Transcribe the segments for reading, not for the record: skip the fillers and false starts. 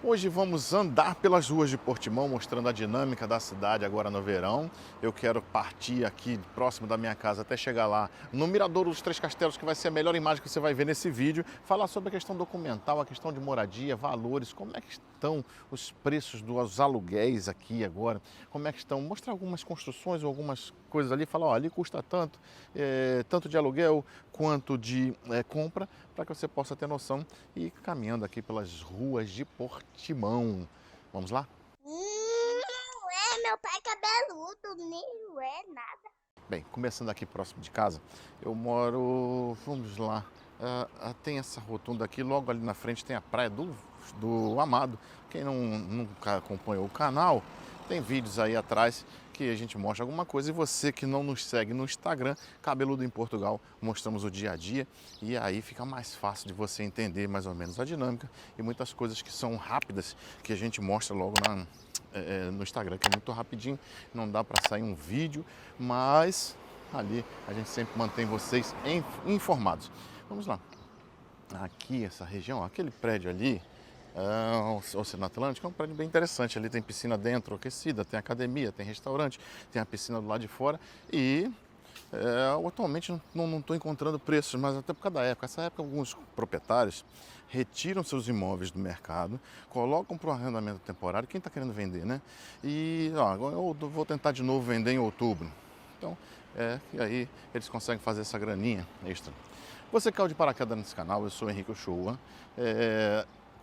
Hoje vamos andar pelas ruas de Portimão, mostrando a dinâmica da cidade agora no verão. Eu quero partir aqui próximo da minha casa até chegar lá no Miradouro dos Três Castelos, que vai ser a melhor imagem que você vai ver nesse vídeo. Falar sobre a questão documental, a questão de moradia, valores, como é que estão os preços dos aluguéis aqui agora, como é que estão, mostrar algumas construções ou algumas coisas ali, falar, ó, ali custa tanto, tanto de aluguel quanto de compra, para que você possa ter noção e ir caminhando aqui pelas ruas de Portimão. Vamos lá? Não é, meu pai é cabeludo, nem é nada. Bem, começando aqui próximo de casa, eu moro, vamos lá, tem essa rotunda aqui, logo ali na frente tem a praia do Amado. Quem nunca acompanhou o canal, tem vídeos aí atrás que a gente mostra alguma coisa. E você que não nos segue no Instagram, Cabeludo em Portugal, mostramos o dia a dia e aí fica mais fácil de você entender mais ou menos a dinâmica e muitas coisas que são rápidas que a gente mostra logo no Instagram, que é muito rapidinho, não dá para sair um vídeo, mas ali a gente sempre mantém vocês informados. Vamos lá. Aqui, essa região, aquele prédio ali, o Oceano Atlântico, é um prédio bem interessante. Ali tem piscina dentro, aquecida, tem academia, tem restaurante, tem a piscina do lado de fora e atualmente não estou encontrando preços, mas até por causa da época. Essa época, alguns proprietários retiram seus imóveis do mercado, colocam para o arrendamento temporário, quem está querendo vender, né? E eu vou tentar de novo vender em outubro. Então, e aí eles conseguem fazer essa graninha extra. Você caiu de paraquedas nesse canal, eu sou Henrique Ochoa,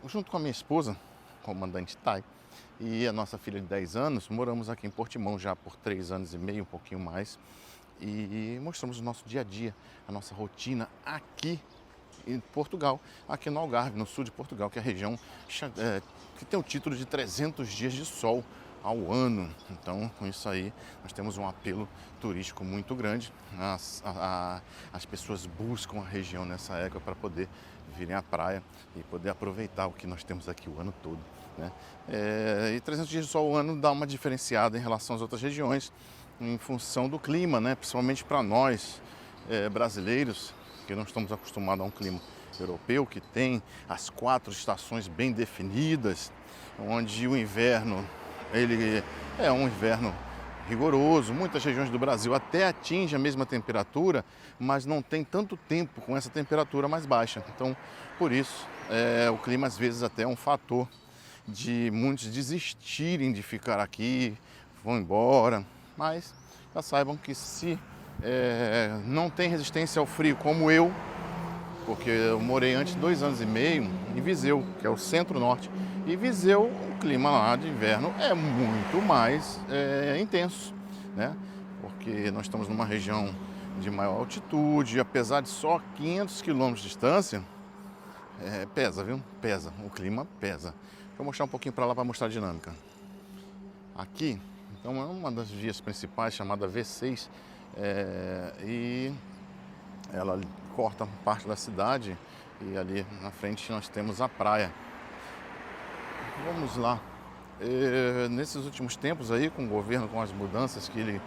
junto com a minha esposa, comandante Tai, e a nossa filha de 10 anos, moramos aqui em Portimão já por 3 anos e meio, um pouquinho mais, e mostramos o nosso dia a dia, a nossa rotina aqui em Portugal, aqui no Algarve, no sul de Portugal, que é a região que tem o título de 300 dias de sol ao ano. Então, com isso aí, nós temos um apelo turístico muito grande. As pessoas buscam a região nessa época para poder virem à praia e poder aproveitar o que nós temos aqui o ano todo, né? E 300 dias de sol ao ano dá uma diferenciada em relação às outras regiões, em função do clima, né? Principalmente para nós brasileiros, que não estamos acostumados a um clima europeu, que tem as 4 estações bem definidas, onde o inverno ele é um inverno rigoroso. Muitas regiões do Brasil até atingem a mesma temperatura, mas não tem tanto tempo com essa temperatura mais baixa. Então, por isso, o clima às vezes até é um fator de muitos desistirem de ficar aqui, vão embora. Mas já saibam que se não tem resistência ao frio como eu, porque eu morei antes 2 anos e meio em Viseu, que é o centro-norte. E Viseu, o clima lá de inverno é muito mais intenso, né? Porque nós estamos numa região de maior altitude, apesar de só 500 quilômetros de distância, pesa, viu? Pesa, o clima pesa. Vou mostrar um pouquinho para lá para mostrar a dinâmica. Aqui, então, é uma das vias principais, chamada V6, e ela corta parte da cidade e ali na frente nós temos a praia. Vamos lá. Nesses últimos tempos aí, com o governo, com as mudanças que ele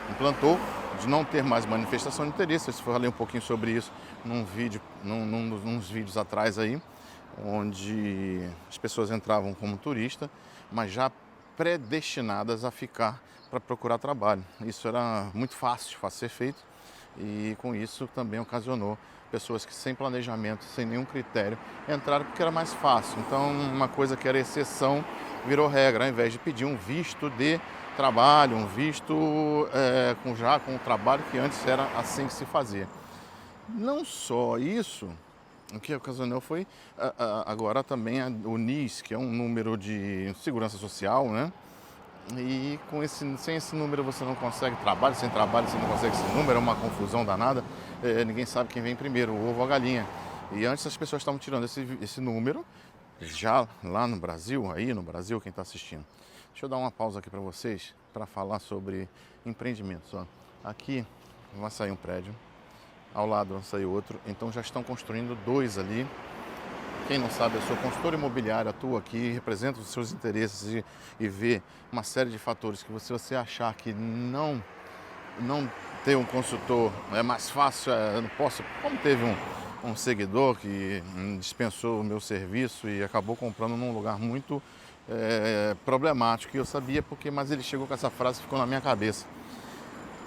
implantou, de não ter mais manifestação de interesse, eu falei um pouquinho sobre isso num vídeo, uns vídeos atrás aí, onde as pessoas entravam como turista, mas já predestinadas a ficar para procurar trabalho. Isso era muito fácil de ser feito e com isso também ocasionou pessoas que sem planejamento, sem nenhum critério, entraram porque era mais fácil. Então, uma coisa que era exceção virou regra, ao invés de pedir um visto de trabalho, um visto com o trabalho que antes era assim que se fazia. Não só isso, o que ocasionou foi agora também o NIS, que é um número de segurança social, né? E sem esse número você não consegue trabalho, sem trabalho você não consegue esse número, é uma confusão danada. Ninguém sabe quem vem primeiro, o ovo ou a galinha. E antes as pessoas estavam tirando esse número, já lá no Brasil, quem está assistindo. Deixa eu dar uma pausa aqui para vocês, para falar sobre empreendimentos. Ó. Aqui vai sair um prédio, ao lado vai sair outro, então já estão construindo 2 ali. Quem não sabe, eu sou consultor imobiliário, atuo aqui, represento os seus interesses e vê uma série de fatores que você achar que não ter um consultor é mais fácil, eu não posso, como teve um seguidor que dispensou o meu serviço e acabou comprando num lugar muito problemático. E eu sabia porque, mas ele chegou com essa frase que ficou na minha cabeça.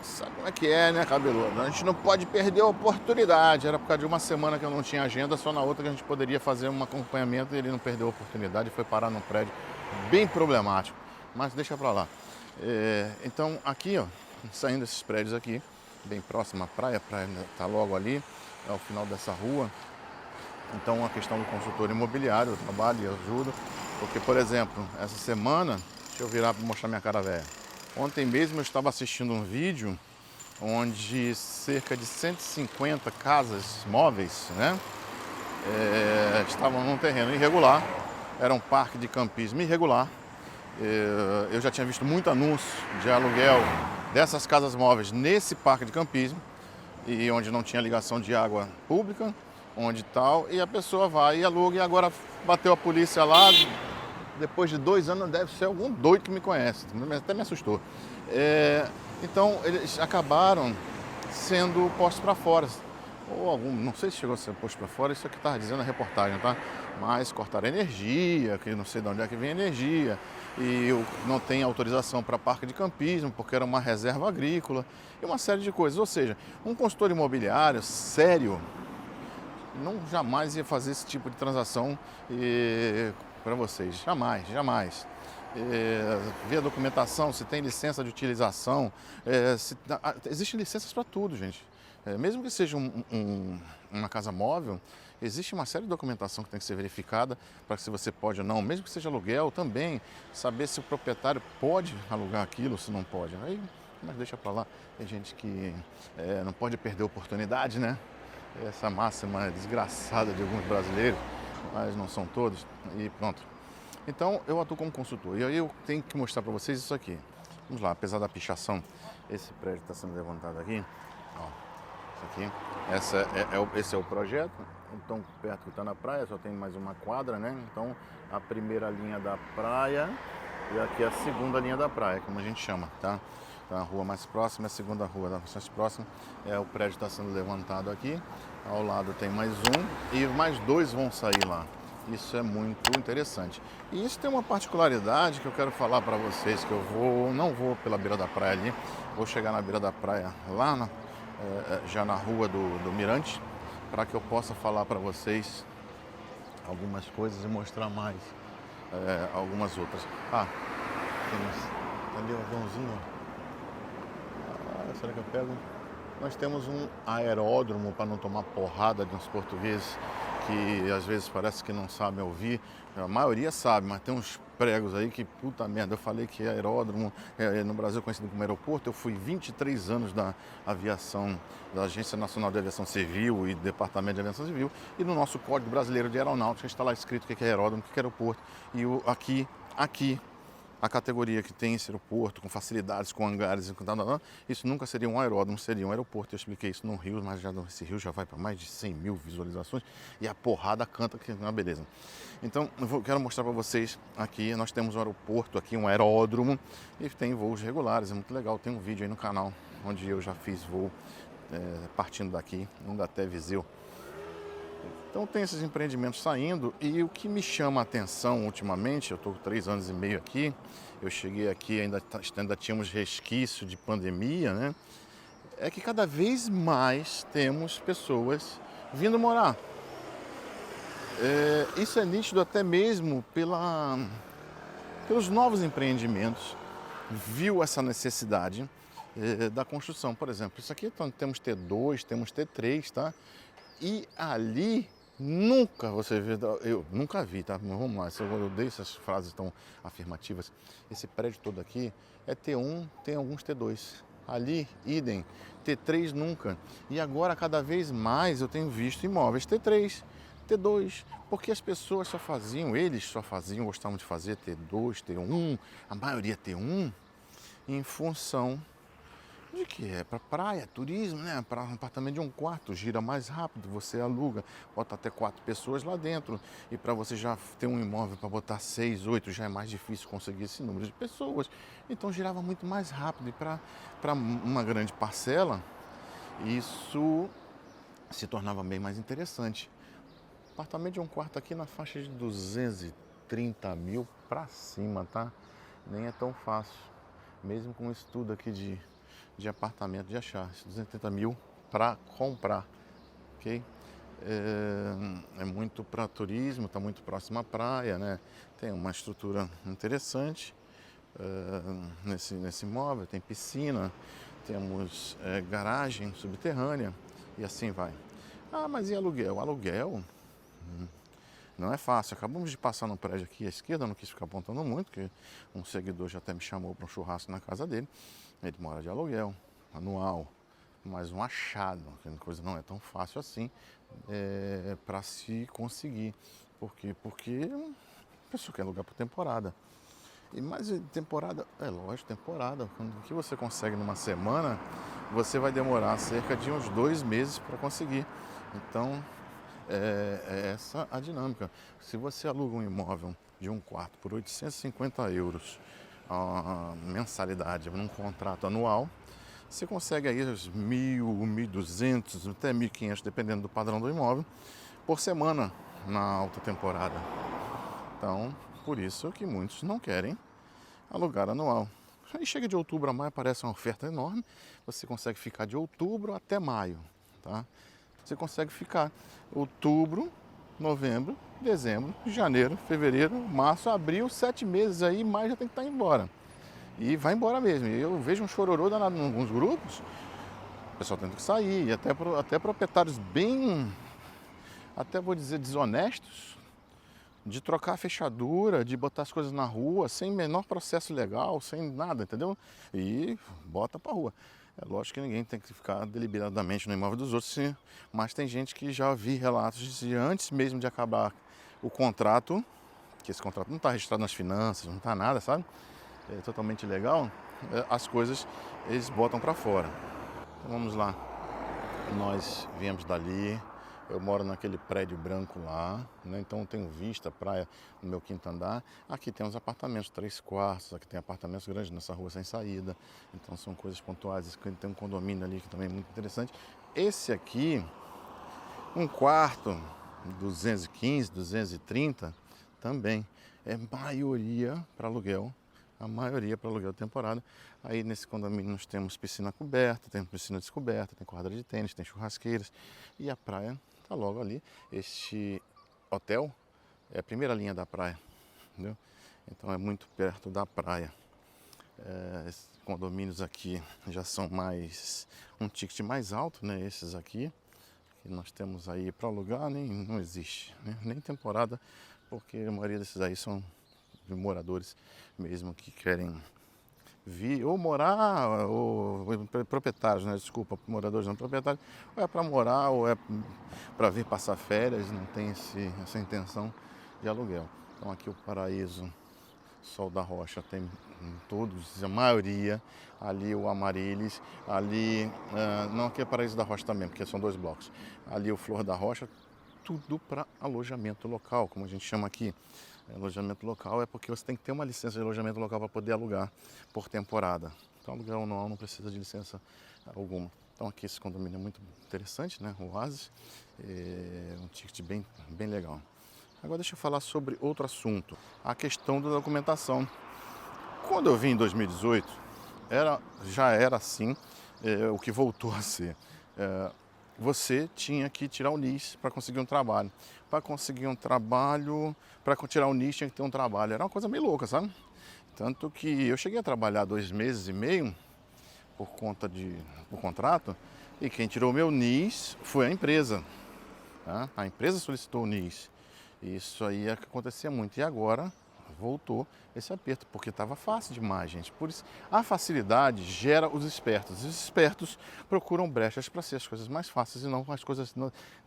Sabe como é que é, né, cabeludo? A gente não pode perder a oportunidade. Era por causa de uma semana que eu não tinha agenda, só na outra que a gente poderia fazer um acompanhamento e ele não perdeu a oportunidade e foi parar num prédio bem problemático. Mas deixa pra lá. Então aqui, ó, saindo desses prédios aqui, bem próximo à praia, a praia tá logo ali, é o final dessa rua. Então a questão do consultor imobiliário, eu trabalho e ajudo. Porque, por exemplo, essa semana, deixa eu virar para mostrar minha cara velha. Ontem mesmo eu estava assistindo um vídeo onde cerca de 150 casas móveis, né, estavam num terreno irregular, era um parque de campismo irregular. Eu já tinha visto muito anúncio de aluguel dessas casas móveis nesse parque de campismo, e onde não tinha ligação de água pública, onde tal, e a pessoa vai e aluga, e agora bateu a polícia lá. Depois de 2 anos, deve ser algum doido que me conhece, até me assustou. Então, eles acabaram sendo postos para fora. Ou algum, não sei se chegou a ser posto para fora, isso é que estava dizendo a reportagem, tá? Mas cortaram energia, que não sei de onde é que vem a energia, e não tem autorização para parque de campismo, porque era uma reserva agrícola, e uma série de coisas. Ou seja, um consultor imobiliário sério não jamais ia fazer esse tipo de transação para vocês, jamais, jamais. Ver a documentação, se tem licença de utilização, existem licenças para tudo, gente. Mesmo que seja uma casa móvel, existe uma série de documentação que tem que ser verificada para se você pode ou não, mesmo que seja aluguel também, saber se o proprietário pode alugar aquilo, se não pode. Aí, mas deixa para lá, tem gente que não pode perder a oportunidade, né? Essa máxima é desgraçada de alguns brasileiros, mas não são todos, e pronto. Então, eu atuo como consultor, e aí eu tenho que mostrar para vocês isso aqui. Vamos lá, apesar da pichação, esse prédio está sendo levantado aqui, ó, isso aqui, esse é o projeto, então perto que está na praia, só tem mais uma quadra, né? Então, a primeira linha da praia e aqui a segunda linha da praia, como a gente chama, tá? Então, a rua mais próxima, a segunda rua mais próxima, o prédio está sendo levantado aqui, ao lado tem mais um e mais 2 vão sair lá. Isso é muito interessante. E isso tem uma particularidade que eu quero falar para vocês, que não vou pela beira da praia ali, vou chegar na beira da praia lá, já na rua do Mirante, para que eu possa falar para vocês algumas coisas e mostrar mais algumas outras. Tem ali um aviãozinho. Será que eu pego? Nós temos um aeródromo para não tomar porrada de uns portugueses que às vezes parece que não sabem ouvir. A maioria sabe, mas tem uns pregos aí que, puta merda, eu falei que aeródromo, no Brasil conhecido como aeroporto. Eu fui 23 anos da aviação, da Agência Nacional de Aviação Civil e Departamento de Aviação Civil, e no nosso Código Brasileiro de Aeronáutica está lá escrito o que é aeródromo, o que é aeroporto. E aqui, a categoria que tem esse aeroporto, com facilidades, com hangares, isso nunca seria um aeródromo, seria um aeroporto. Eu expliquei isso no Rio, mas esse Rio já vai para mais de 100 mil visualizações e a porrada canta, que é uma beleza. Então, quero mostrar para vocês aqui, nós temos um aeroporto aqui, um aeródromo, e tem voos regulares, é muito legal. Tem um vídeo aí no canal, onde eu já fiz voo partindo daqui, indo até Viseu. Então tem esses empreendimentos saindo, e o que me chama a atenção ultimamente, eu estou com 3 anos e meio aqui, eu cheguei aqui, ainda tínhamos resquício de pandemia, né? É que cada vez mais temos pessoas vindo morar. Isso é nítido até mesmo pelos novos empreendimentos, viu essa necessidade da construção. Por exemplo, isso aqui temos T2, temos T3, tá? E ali nunca você vê, eu nunca vi, tá? Mas vamos lá, eu odeio essas frases tão afirmativas. Esse prédio todo aqui é T1, tem alguns T2. Ali, idem, T3 nunca. E agora, cada vez mais, eu tenho visto imóveis T3, T2, porque as pessoas eles só faziam, gostavam de fazer T2, T1, a maioria T1, em função de que é para praia, turismo, né? Para um apartamento de 1 quarto, gira mais rápido, você aluga, bota até 4 pessoas lá dentro. E para você já ter um imóvel para botar 6, 8, já é mais difícil conseguir esse número de pessoas. Então girava muito mais rápido. E para uma grande parcela, isso se tornava bem mais interessante. Apartamento de um quarto aqui na faixa de 230 mil para cima, tá? Nem é tão fácil, mesmo com o estudo aqui de apartamento, de achar 230 mil para comprar, ok? É muito para turismo, está muito próximo à praia, né? Tem uma estrutura interessante nesse imóvel, tem piscina, temos garagem subterrânea e assim vai. Ah, mas e aluguel? Aluguel não é fácil. Acabamos de passar no prédio aqui à esquerda, não quis ficar apontando muito, porque um seguidor já até me chamou para um churrasco na casa dele. Ele mora de aluguel, anual, mas um achado, que a coisa não é tão fácil assim para se conseguir. Por quê? Porque a pessoa quer alugar por temporada. E mais temporada, é lógico, temporada. O que você consegue numa semana, você vai demorar cerca de uns 2 meses para conseguir. Então, é essa a dinâmica. Se você aluga um imóvel de um quarto por 850 euros a mensalidade num contrato anual, você consegue aí os 1.000, 1.200, até 1.500, dependendo do padrão do imóvel, por semana na alta temporada. Então, por isso que muitos não querem alugar anual. Aí chega de outubro a maio, aparece uma oferta enorme, você consegue ficar de outubro até maio, tá? Você consegue ficar outubro, novembro, dezembro, janeiro, fevereiro, março, abril, 7 meses aí, maio já tem que estar embora. E vai embora mesmo. Eu vejo um chororô danado em alguns grupos, o pessoal tendo que sair, e até proprietários bem, até vou dizer, desonestos, de trocar a fechadura, de botar as coisas na rua, sem menor processo legal, sem nada, entendeu? E bota pra rua. É lógico que ninguém tem que ficar deliberadamente no imóvel dos outros, sim, mas tem gente que já vi relatos de antes mesmo de acabar o contrato, que esse contrato não está registrado nas finanças, não está nada, sabe? É totalmente ilegal, as coisas eles botam para fora. Então vamos lá, nós viemos dali, eu moro naquele prédio branco lá, né? Então eu tenho vista, praia no meu quinto andar. Aqui tem uns apartamentos, 3 quartos, aqui tem apartamentos grandes nessa rua sem saída. Então são coisas pontuais. Tem um condomínio ali que também é muito interessante. Esse aqui, um quarto, 215, 230, também é maioria para aluguel. A maioria para aluguel temporada. Aí nesse condomínio nós temos piscina coberta, tem piscina descoberta, tem quadra de tênis, tem churrasqueiras e a praia está logo ali. Este hotel é a primeira linha da praia, entendeu? Então é muito perto da praia. Esses condomínios aqui já são um ticket mais alto, né? Esses aqui que nós temos aí para alugar não existe, né? Nem temporada, porque a maioria desses aí são moradores mesmo que querem vir ou morar, ou proprietários, né? Desculpa, moradores não proprietários, ou é para morar ou é para vir passar férias, não tem essa intenção de aluguel. Então aqui o Paraíso Sol da Rocha tem todos, a maioria, ali o Amarilis, ali, não, aqui é Paraíso da Rocha também, porque são 2 blocos, ali o Flor da Rocha, tudo para alojamento local, como a gente chama aqui. Alojamento local é porque você tem que ter uma licença de alojamento local para poder alugar por temporada. Então aluguel anual não precisa de licença alguma. Então aqui esse condomínio é muito interessante, né? O Oasis, é um ticket bem legal. Agora deixa eu falar sobre outro assunto, a questão da documentação. Quando eu vim em 2018, já era assim, o que voltou a ser. Você tinha que tirar o NIS para conseguir um trabalho. Para conseguir um trabalho, para tirar o NIS tinha que ter um trabalho. Era uma coisa meio louca, sabe? Tanto que eu cheguei a trabalhar 2 meses e meio por conta do contrato, e quem tirou o meu NIS foi a empresa. Tá? A empresa solicitou o NIS. Isso aí é que acontecia muito. E agora voltou esse aperto, porque estava fácil demais, gente. Por isso, a facilidade gera os espertos. Os espertos procuram brechas para ser as coisas mais fáceis e não as coisas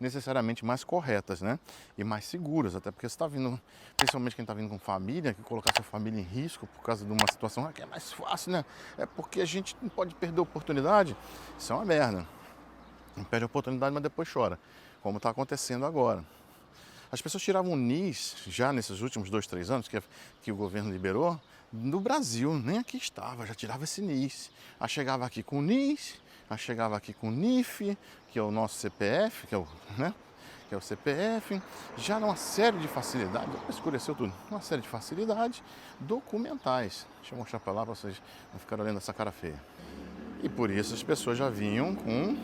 necessariamente mais corretas, né? E mais seguras, até porque você está vindo, principalmente quem está vindo com família, que colocar sua família em risco por causa de uma situação que é mais fácil, né? É porque a gente não pode perder a oportunidade. Isso é uma merda. Não perde a oportunidade, mas depois chora, como está acontecendo agora. As pessoas tiravam o NIS já nesses últimos 2, 3 anos que o governo liberou, no Brasil, nem aqui estava, já tirava esse NIS. Aí chegava aqui com o NIS, Aí chegava aqui com o NIF, que é o nosso CPF, né? Que é o CPF, já numa série de facilidades, escureceu tudo, uma série de facilidades documentais. Deixa eu mostrar para lá para vocês não ficarem olhando essa cara feia. E por isso as pessoas já vinham com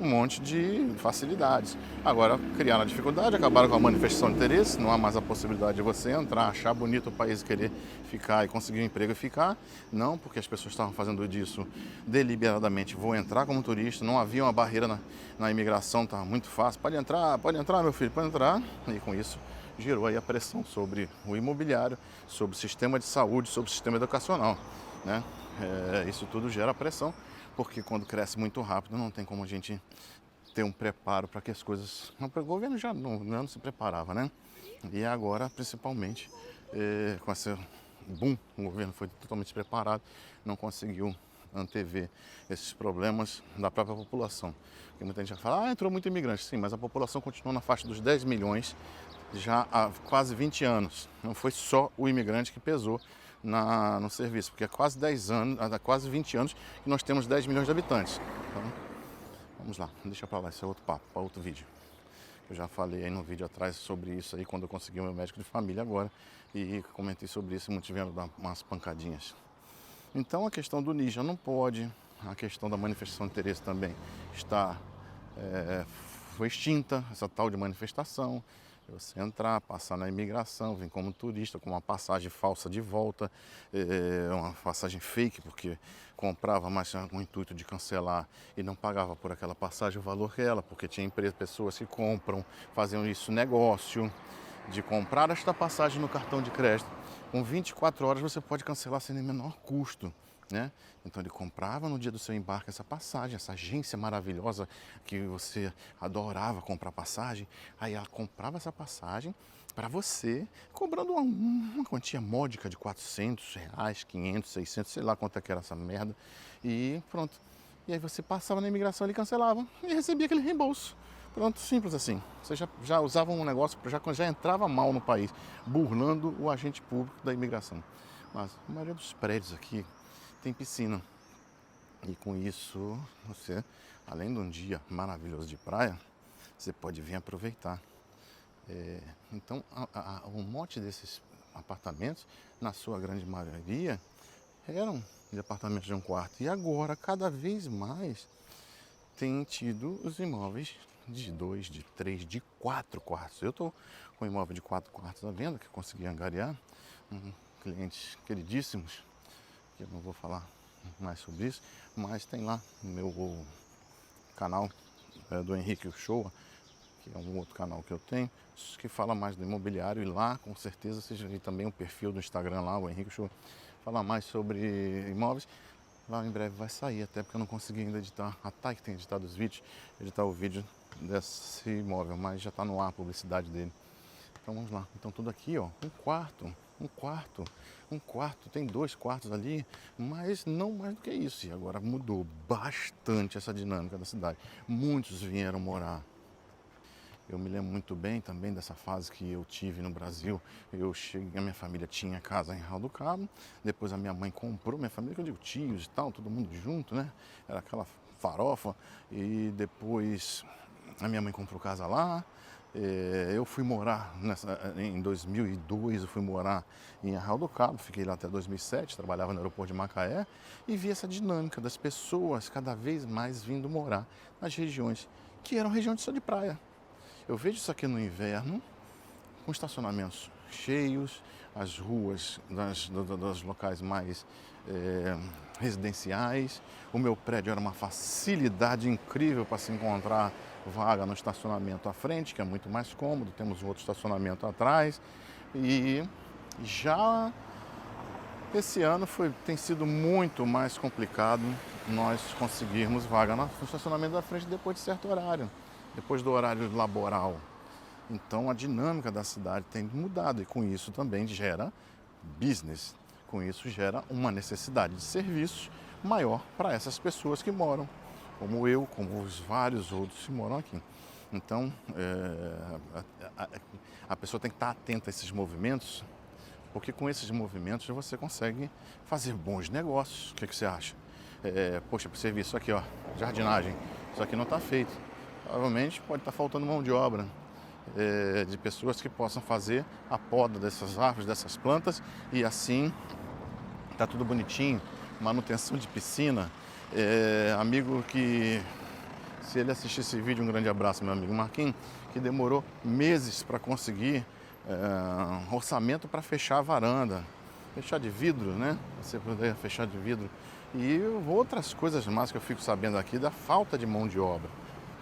um monte de facilidades. Agora criaram a dificuldade, acabaram com a manifestação de interesse, não há mais a possibilidade de você entrar, achar bonito o país, querer ficar e conseguir um emprego e ficar. Não, porque as pessoas estavam fazendo disso deliberadamente. Vou entrar como turista, não havia uma barreira na imigração, estava muito fácil. Pode entrar meu filho, pode entrar. E com isso gerou aí a pressão sobre o imobiliário, sobre o sistema de saúde, sobre o sistema educacional, né? Isso tudo gera pressão, porque quando cresce muito rápido não tem como a gente ter um preparo para que as coisas... O governo já não se preparava, né? E agora, principalmente, com esse boom, o governo foi totalmente despreparado, não conseguiu antever esses problemas da própria população. Porque muita gente já fala, entrou muito imigrante. Sim, mas a população continua na faixa dos 10 milhões já há quase 20 anos. Não foi só o imigrante que pesou no serviço, porque há quase 10 anos, há quase 20 anos que nós temos 10 milhões de habitantes. Então, vamos lá, deixa para lá, isso é outro papo, para outro vídeo. Eu já falei aí no vídeo atrás sobre isso aí, quando eu consegui o meu médico de família agora, e comentei sobre isso, muitos vieram dar umas pancadinhas. Então a questão do NIS já não pode, a questão da manifestação de interesse também foi extinta, essa tal de manifestação. Você entrar, passar na imigração, vir como turista, com uma passagem falsa de volta, uma passagem fake, porque comprava, mas com o intuito de cancelar e não pagava por aquela passagem o valor dela, porque tinha pessoas que compram, faziam isso negócio, de comprar esta passagem no cartão de crédito. Com 24 horas você pode cancelar sem nem menor custo, né? Então ele comprava no dia do seu embarque essa passagem, essa agência maravilhosa que você adorava comprar passagem. Aí ela comprava essa passagem para você, cobrando uma quantia módica de R$ 400, 500, 600, sei lá quanto é que era essa merda. E pronto. E aí você passava na imigração e cancelava e recebia aquele reembolso. Pronto, simples assim. Você já usava um negócio, já entrava mal no país, burlando o agente público da imigração. Mas a maioria dos prédios aqui tem piscina. E com isso, você, além de um dia maravilhoso de praia, você pode vir aproveitar. Então, o mote desses apartamentos, na sua grande maioria, eram de apartamentos de um quarto. E agora, cada vez mais, tem tido os imóveis de 2, de 3, de 4 quartos. Eu estou com um imóvel de 4 quartos à venda, que eu consegui angariar. Clientes queridíssimos, que eu não vou falar mais sobre isso, mas tem lá no meu canal do Henrique Show, que é um outro canal que eu tenho, que fala mais do imobiliário, e lá com certeza vocês viram também o perfil do Instagram lá, o Henrique Show, fala mais sobre imóveis. Lá em breve vai sair, até porque eu não consegui ainda editar, a Thay que tem editado os vídeos, editar o vídeo desse imóvel, mas já está no ar a publicidade dele. Então vamos lá, então tudo aqui, ó, um quarto, tem 2 quartos ali, mas não mais do que isso. E agora mudou bastante essa dinâmica da cidade. Muitos vieram morar. Eu me lembro muito bem também dessa fase que eu tive no Brasil. Eu cheguei, a minha família tinha casa em Arraial do Cabo, depois a minha mãe comprou, minha família, que eu digo tios e tal, todo mundo junto, né? Era aquela farofa. E depois a minha mãe comprou casa lá. Eu fui morar em 2002, eu fui morar em Arraial do Cabo, fiquei lá até 2007, trabalhava no aeroporto de Macaé e vi essa dinâmica das pessoas cada vez mais vindo morar nas regiões que eram regiões só de praia. Eu vejo isso aqui no inverno, com estacionamentos cheios, as ruas dos locais mais residenciais. O meu prédio era uma facilidade incrível para se encontrar vaga no estacionamento à frente, que é muito mais cômodo, temos um outro estacionamento atrás. E já esse ano tem sido muito mais complicado nós conseguirmos vaga no estacionamento da frente depois de certo horário, depois do horário laboral. Então a dinâmica da cidade tem mudado e com isso também gera business. Com isso gera uma necessidade de serviços maior para essas pessoas que moram, como eu, como os vários outros que moram aqui. Então a pessoa tem que estar atenta a esses movimentos, porque com esses movimentos você consegue fazer bons negócios. O que você acha? poxa, para serviço, isso aqui, ó, jardinagem, isso aqui não está feito. Provavelmente pode estar faltando mão de obra, de pessoas que possam fazer a poda dessas árvores, dessas plantas, e assim tá tudo bonitinho. Manutenção de piscina. Amigo que, se ele assistir esse vídeo, um grande abraço, meu amigo Marquinhos, que demorou meses para conseguir orçamento para fechar a varanda, fechar de vidro, né? Você poder fechar de vidro. E outras coisas mais que eu fico sabendo aqui da falta de mão de obra.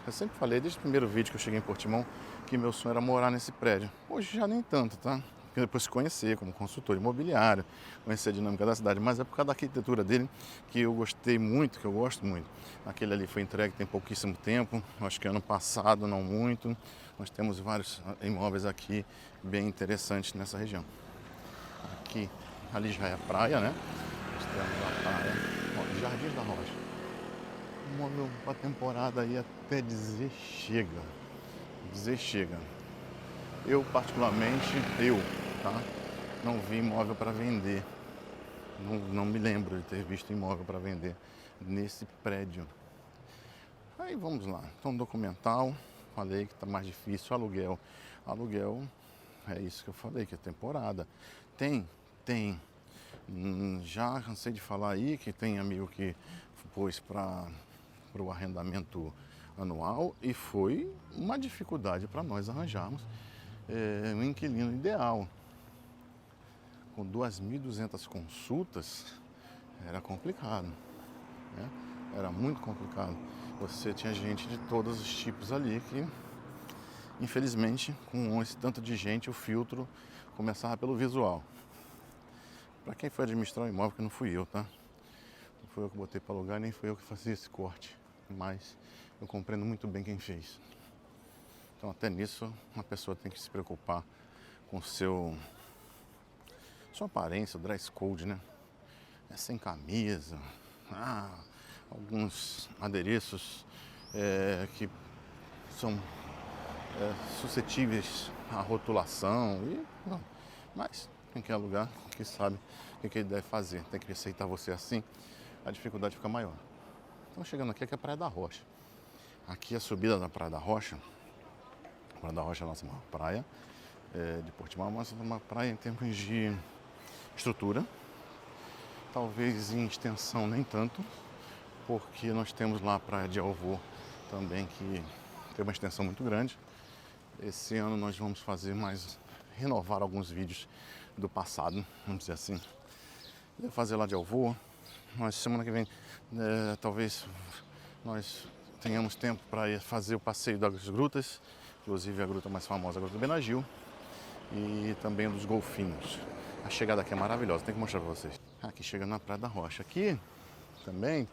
Eu sempre falei, desde o primeiro vídeo que eu cheguei em Portimão, que meu sonho era morar nesse prédio. Hoje já nem tanto, tá? Porque depois se conhecer como consultor imobiliário, conhecer a dinâmica da cidade, mas é por causa da arquitetura dele que eu gostei muito, que eu gosto muito. Aquele ali foi entregue tem pouquíssimo tempo, acho que ano passado, não muito. Nós temos vários imóveis aqui bem interessantes nessa região. Aqui, ali já é a praia, né? Nós temos a praia, ó, Jardins da Rocha. Uma temporada aí até dizer chega. Dizer chega. Eu particularmente, tá? Não vi imóvel para vender. Não me lembro de ter visto imóvel para vender nesse prédio. Aí vamos lá. Então, documental, falei que tá mais difícil. Aluguel. Aluguel, é isso que eu falei, que é temporada. Tem. Já cansei de falar aí que tem amigo que pôs para o arrendamento anual e foi uma dificuldade para nós arranjarmos um inquilino ideal. Com 2.200 consultas era complicado, né? Era muito complicado. Você tinha gente de todos os tipos ali que, infelizmente, com esse tanto de gente, o filtro começava pelo visual. Para quem foi administrar o imóvel, que não fui eu, tá? Não fui eu que botei para alugar, nem fui eu que fazia esse corte. Mas eu compreendo muito bem quem fez. Então, até nisso, uma pessoa tem que se preocupar com sua aparência, o dress code, né? Sem camisa, alguns adereços que são suscetíveis à rotulação. Não. Mas quem quer alugar, que sabe o que ele deve fazer, tem que aceitar você assim, a dificuldade fica maior. Então, chegando aqui é a Praia da Rocha. Aqui a subida da Praia da Rocha. A Praia da Rocha é a nossa maior praia de Portimão, mas é uma praia em termos de estrutura. Talvez em extensão nem tanto, porque nós temos lá a Praia de Alvor também, que tem uma extensão muito grande. Esse ano nós vamos renovar alguns vídeos do passado, vamos dizer assim. Vou fazer lá de Alvor. Nós, semana que vem, talvez nós tenhamos tempo para ir fazer o passeio das grutas, inclusive a gruta mais famosa, a Gruta do Benagil, e também dos golfinhos. A chegada aqui é maravilhosa, tem que mostrar para vocês. Aqui chega na Praia da Rocha. Aqui também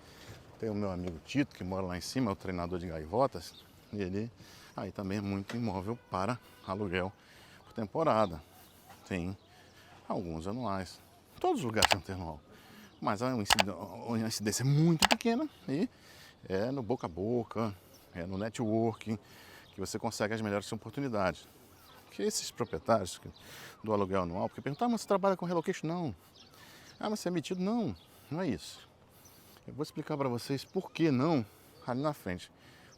tem o meu amigo Tito, que mora lá em cima, é o treinador de gaivotas, e ele aí também é muito imóvel para aluguel por temporada. Tem alguns anuais. Todos os lugares têm anual. Mas a incidência é muito pequena e é no boca a boca, é no networking que você consegue as melhores oportunidades. Que esses proprietários do aluguel anual, porque perguntam, mas você trabalha com relocation? Não. Mas você é metido? Não, não é isso. Eu vou explicar para vocês por que não ali na frente,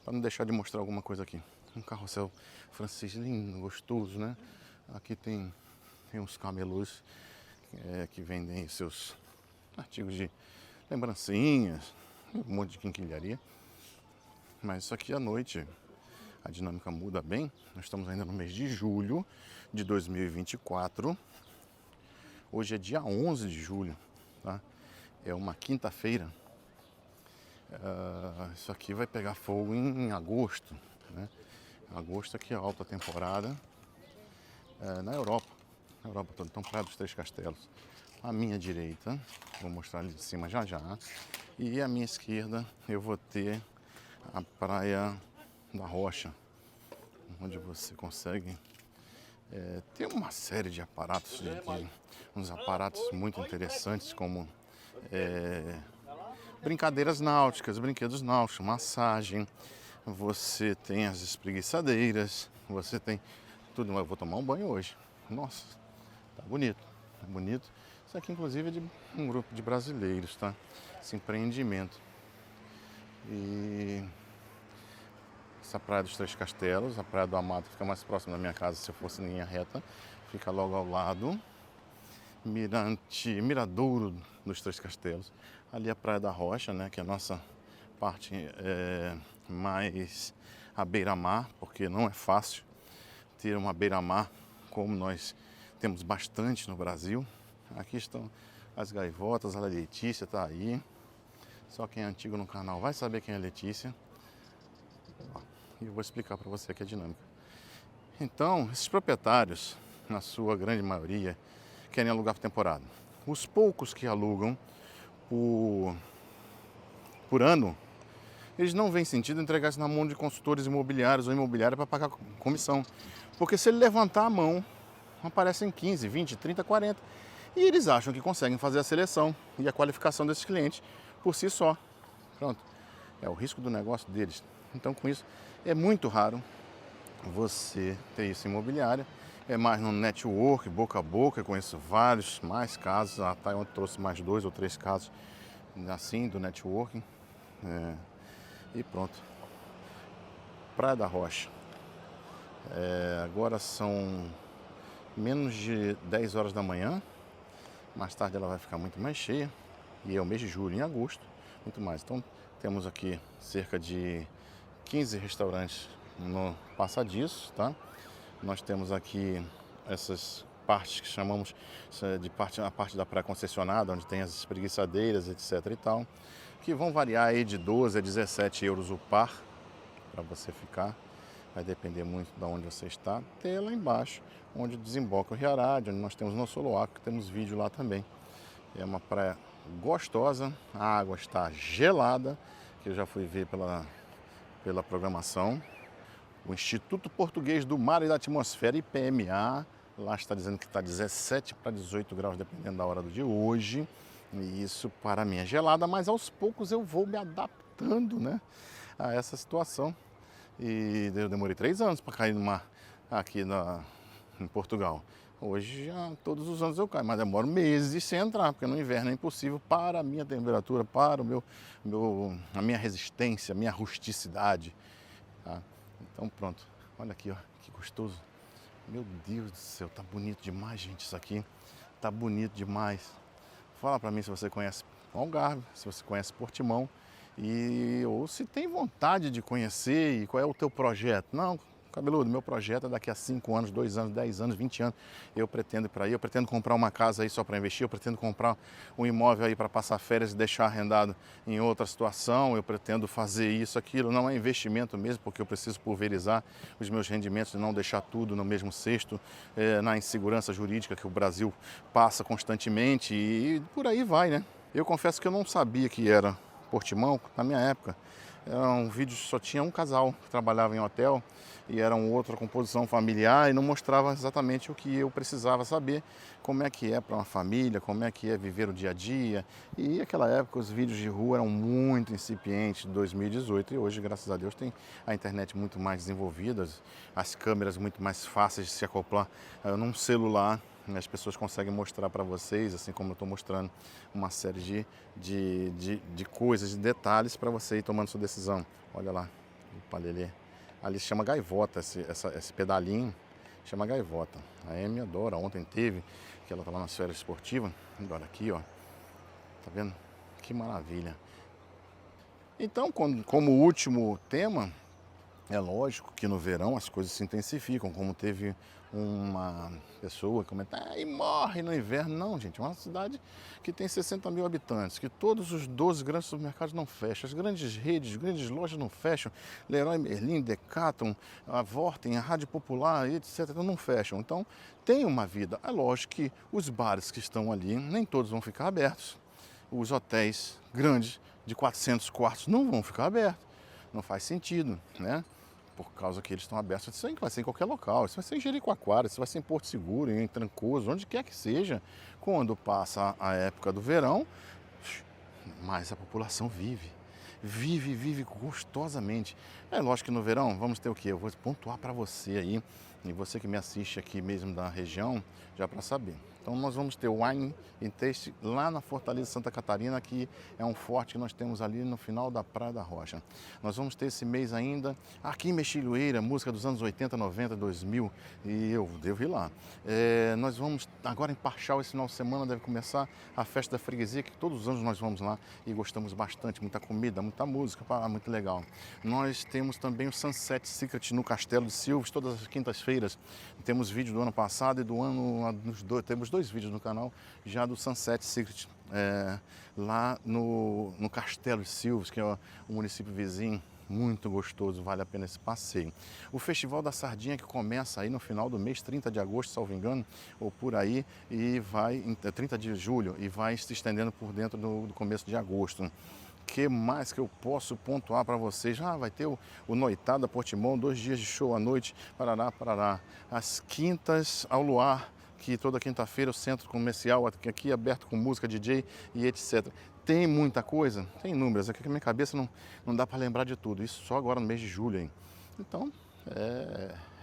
para não deixar de mostrar alguma coisa aqui. Um carrossel francês lindo, gostoso, né? Aqui tem uns camelôs que vendem seus artigos de lembrancinhas, um monte de quinquilharia. Mas isso aqui à noite, a dinâmica muda bem. Nós estamos ainda no mês de julho de 2024. Hoje é dia 11 de julho, tá? É uma quinta-feira. Isso aqui vai pegar fogo em agosto, né? Agosto aqui é a alta temporada na Europa. Na Europa toda. Então, Praia dos Três Castelos. À minha direita, vou mostrar ali de cima já. E à minha esquerda eu vou ter a Praia da Rocha, onde você consegue ter uma série de aparatos, uns aparatos muito interessantes, como brincadeiras náuticas, brinquedos náuticos, massagem, você tem as espreguiçadeiras, você tem tudo. Eu vou tomar um banho hoje. Nossa, tá bonito. É bonito. Isso aqui, inclusive, é de um grupo de brasileiros, tá? Esse empreendimento. E essa Praia dos Três Castelos, a Praia do Amado, fica mais próxima da minha casa se eu fosse em linha reta. Fica logo ao lado. Miradouro dos Três Castelos. Ali a Praia da Rocha, né? Que é a nossa parte mais à beira-mar, porque não é fácil ter uma beira-mar como nós temos bastante no Brasil. Aqui estão as gaivotas, a Letícia está aí. Só quem é antigo no canal vai saber quem é a Letícia. E eu vou explicar para você aqui a dinâmica. Então, esses proprietários, na sua grande maioria, querem alugar por temporada. Os poucos que alugam por ano, eles não veem sentido entregar isso na mão de consultores imobiliários ou imobiliária para pagar comissão. Porque se ele levantar a mão, aparecem 15, 20, 30, 40. E eles acham que conseguem fazer a seleção e a qualificação desses clientes por si só. Pronto. É o risco do negócio deles. Então, com isso, é muito raro você ter isso em imobiliária. É mais no network, boca a boca. Eu conheço vários, mais casos. A Taiwan trouxe mais 2 ou 3 casos assim, do networking. E pronto. Praia da Rocha. Agora são menos de 10 horas da manhã. Mais tarde ela vai ficar muito mais cheia. E é o mês de julho, em agosto, muito mais. Então temos aqui cerca de 15 restaurantes no passadiço, tá? Nós temos aqui essas partes que chamamos de a parte da praia concessionada, onde tem as espreguiçadeiras, etc e tal, que vão variar aí de 12 a 17 euros o par para você ficar. Vai depender muito de onde você está. Tem lá embaixo, onde desemboca o Riarade, onde nós temos o nosso Loaco, que temos vídeo lá também. É uma praia gostosa, a água está gelada, que eu já fui ver pela programação. O Instituto Português do Mar e da Atmosfera, IPMA, lá está dizendo que está 17 para 18 graus, dependendo da hora do dia hoje. E isso para mim é gelada, mas aos poucos eu vou me adaptando, né, a essa situação. E eu demorei 3 anos para cair no mar aqui em Portugal. Hoje, todos os anos eu caio, mas demoro meses sem entrar, porque no inverno é impossível para a minha temperatura, para a minha resistência, a minha rusticidade. Tá? Então pronto, olha aqui, ó, que gostoso. Meu Deus do céu, tá bonito demais, gente, isso aqui. Tá bonito demais. Fala para mim se você conhece Algarve, se você conhece Portimão. Ou se tem vontade de conhecer e qual é o teu projeto. Não, Cabeludo, meu projeto é daqui a 5 anos, 2 anos, 10 anos, 20 anos. Eu pretendo ir para aí, eu pretendo comprar uma casa aí só para investir, eu pretendo comprar um imóvel aí para passar férias e deixar arrendado em outra situação, eu pretendo fazer isso, aquilo. Não é investimento mesmo, porque eu preciso pulverizar os meus rendimentos e não deixar tudo no mesmo cesto, na insegurança jurídica que o Brasil passa constantemente e por aí vai, né? Eu confesso que eu não sabia que era Portimão, na minha época, era um vídeo só tinha um casal que trabalhava em hotel e era outra composição familiar e não mostrava exatamente o que eu precisava saber, como é que é para uma família, como é que é viver o dia a dia. E naquela época os vídeos de rua eram muito incipientes, 2018, e hoje, graças a Deus, tem a internet muito mais desenvolvida, as câmeras muito mais fáceis de se acoplar num celular. As pessoas conseguem mostrar para vocês, assim como eu estou mostrando, uma série de coisas, de detalhes para você ir tomando sua decisão. Olha lá, o palelê. Ali se chama gaivota, esse pedalinho chama gaivota. A Amy adora, ontem teve, que ela está lá nas férias esportivas. Agora aqui, ó, tá vendo? Que maravilha. Então, como último tema, é lógico que no verão as coisas se intensificam, como teve uma pessoa comentar, e morre no inverno. Não, gente, é uma cidade que tem 60 mil habitantes, que todos os 12 grandes supermercados não fecham, as grandes redes, grandes lojas não fecham, Leroy Merlin, Decathlon, a Vorten, a Rádio Popular, etc., não fecham. Então, tem uma vida. É lógico que os bares que estão ali, nem todos vão ficar abertos. Os hotéis grandes, de 400 quartos, não vão ficar abertos. Não faz sentido, né? Por causa que eles estão abertos. Isso vai ser em qualquer local. Isso vai ser em Jericoacoara, isso vai ser em Porto Seguro, em Trancoso, onde quer que seja. Quando passa a época do verão, mais a população vive. Vive gostosamente. É lógico que no verão vamos ter o quê? Eu vou pontuar para você aí, e você que me assiste aqui mesmo da região, já para saber. Então nós vamos ter Wine and Taste lá na Fortaleza Santa Catarina, que é um forte que nós temos ali no final da Praia da Rocha. Nós vamos ter esse mês ainda aqui em Mexilhoeira, música dos anos 80, 90, 2000, e eu devo ir lá. Nós vamos agora em Parchal, esse final de semana deve começar a festa da freguesia, que todos os anos nós vamos lá e gostamos bastante, muita comida, muita música, muito legal. Nós temos também o Sunset Secret no Castelo de Silves, todas as quintas-feiras. Temos vídeo do ano passado e do ano, temos 2 vídeos no canal já do Sunset Secret, lá no Castelo de Silves, que é o município vizinho. Muito gostoso, vale a pena esse passeio. O Festival da Sardinha, que começa aí no final do mês, 30 de agosto, salvo engano, ou por aí, e vai, 30 de julho, e vai se estendendo por dentro do começo de agosto. O que mais que eu posso pontuar para vocês? Vai ter o Noitada Portimão, 2 dias de show à noite, Parará. As quintas ao luar, que toda quinta-feira o centro comercial aqui aberto com música, DJ e etc. Tem muita coisa, tem números, aqui na minha cabeça não dá para lembrar de tudo, isso só agora no mês de julho, hein? Então,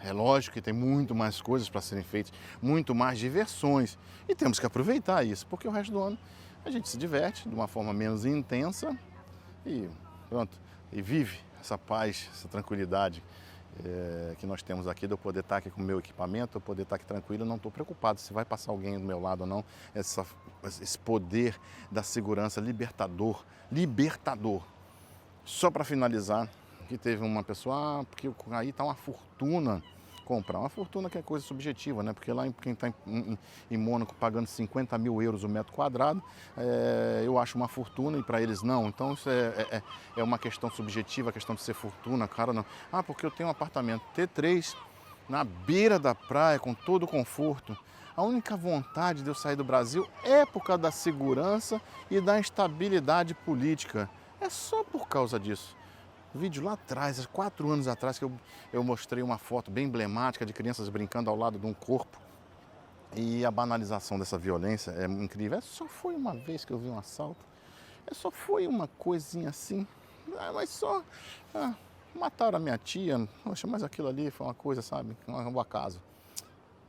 é lógico que tem muito mais coisas para serem feitas, muito mais diversões, e temos que aproveitar isso, porque o resto do ano a gente se diverte de uma forma menos intensa e pronto, e vive essa paz, essa tranquilidade que nós temos aqui, de eu poder estar aqui com o meu equipamento, eu poder estar aqui tranquilo, eu não estou preocupado se vai passar alguém do meu lado ou não, esse poder da segurança libertador. Só para finalizar, que teve uma pessoa, porque aí está uma fortuna comprar, uma fortuna que é coisa subjetiva, né? Porque lá quem está em Mônaco pagando 50 mil euros o metro quadrado, eu acho uma fortuna e para eles não. Então isso é uma questão subjetiva, a questão de ser fortuna, cara, não. Porque eu tenho um apartamento T3 na beira da praia com todo o conforto. A única vontade de eu sair do Brasil é por causa da segurança e da instabilidade política. É só por causa disso. Vídeo lá atrás, 4 anos atrás, que eu mostrei uma foto bem emblemática de crianças brincando ao lado de um corpo. E a banalização dessa violência é incrível. Só foi uma vez que eu vi um assalto. Só foi uma coisinha assim. Mas só mataram a minha tia. Poxa, mas aquilo ali foi uma coisa, sabe? Um acaso.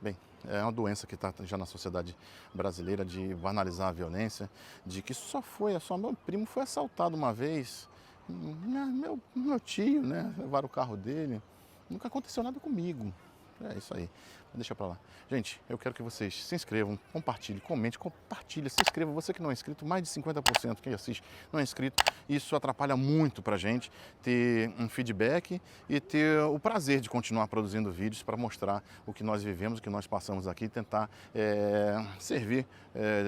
Bem, é uma doença que está já na sociedade brasileira, de banalizar a violência, de que só meu primo foi assaltado uma vez. Meu tio, né? Levaram o carro dele. Nunca aconteceu nada comigo. É isso aí. Deixa pra lá. Gente, eu quero que vocês se inscrevam, compartilhem, comente, compartilhem, se inscreva. Você que não é inscrito, mais de 50% quem assiste não é inscrito. Isso atrapalha muito pra gente ter um feedback e ter o prazer de continuar produzindo vídeos para mostrar o que nós vivemos, o que nós passamos aqui, tentar servir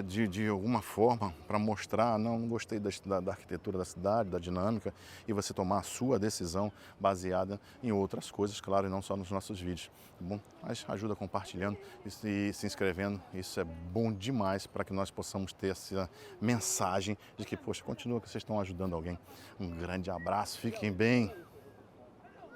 de alguma forma para mostrar, não gostei da arquitetura da cidade, da dinâmica, e você tomar a sua decisão baseada em outras coisas, claro, e não só nos nossos vídeos. Tá bom? Mas ajuda compartilhando e se inscrevendo, isso é bom demais para que nós possamos ter essa mensagem de que, poxa, continua que vocês estão ajudando alguém. Um grande abraço, fiquem bem.